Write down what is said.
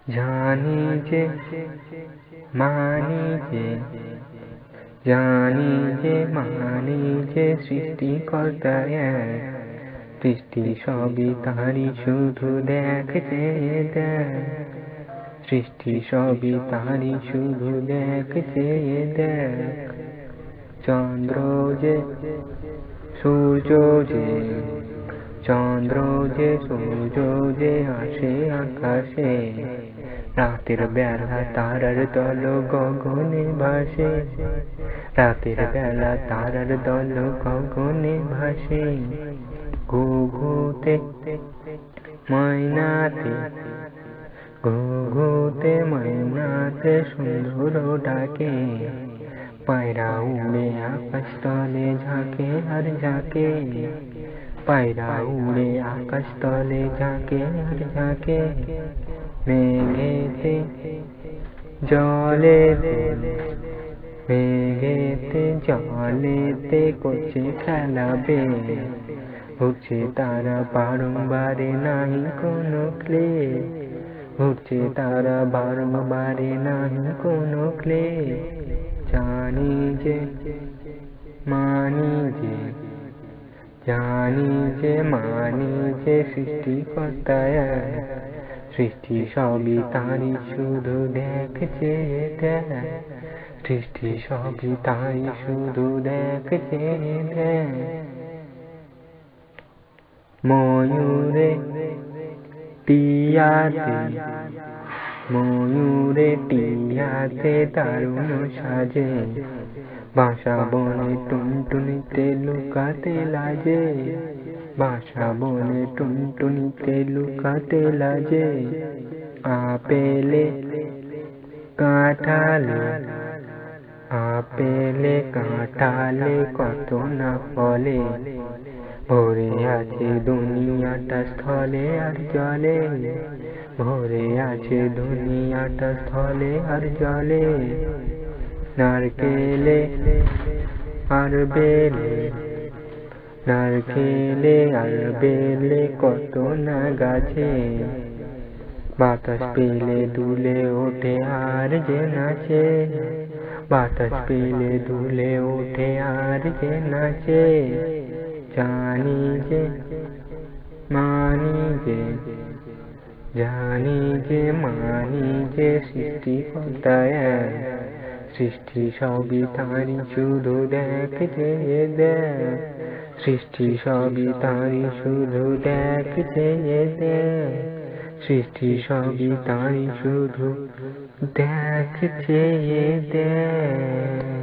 জানি যে মানি যে জানি যে মানি যে সৃষ্টিকর্তা এক, সৃষ্টি সবই তারি শুধু দেখছে দেখ, সৃষ্টি সবই তারি শুধু দেখছে দেখ। চন্দ্র যে সূর্য যে চন্দ্র যে সূর্য যে আসে আকাশে, রাতের বেলা তারার দল গগনে ভাসে, রাতের বেলা তারার দল গগনে ভাসে। ঘুঘুতে ময়নাতে ঘুঘুতে ময়নাতে সুন্দর ডাকে, পায়রা উড়ে আকাশ তলে ঝাঁকে আর ঝাঁকে, পায়রা উড়ে আকাশ তলে ঝাঁকে আর ঝাঁকে। মেঘেতে জলেতে মেঘেতে জলেতে করছে খেলাবে, ঘুরছে তারা বারংবারে নাহি কোনো ক্লে, ঘুরছে তারা বারংবারে নাহি কোনো ক্লে। জানি যে মানি যে জানি যে মানি যে সৃষ্টিকর্তা এক, সৃষ্টি সবই তারি শুধু দেখছে দেখ, সৃষ্টি সবই তারি শুধু দেখছে দেখ। ময়ূরে টিয়াতে ময়ূরে টিয়াতে দারুণ সাজে, বাসা বনে টুনটুনিতে লুকাতে লাজে, বাসা বনে টুনটুনিতে লুকাতে লাজে। আপেলে কাঁঠালে আপেলে কাঁঠালে কত না ফলে, ভরে আছে দুনিয়াটা স্থলে আর জলে, ভরে আছে দুনিয়াটা স্থলে আর জলে। নারকেলে আর বেলে নারকেলে আর বেলে কত না গাছে, বাতাস পেলে দুলে ওঠে আর যে নাচে, বাতাস পেলে দুলে ওঠে আর যে নাচে। জানি যে মানি যে জানি যে মানি যে সৃষ্টিকর্তা এক, সৃষ্টি সবই তারি শুধু দেখছে দেখ, সৃষ্টি সবই তারি শুধু দেখছে দেখ, সৃষ্টি সবই তারি শুধু দেখছে দেখ।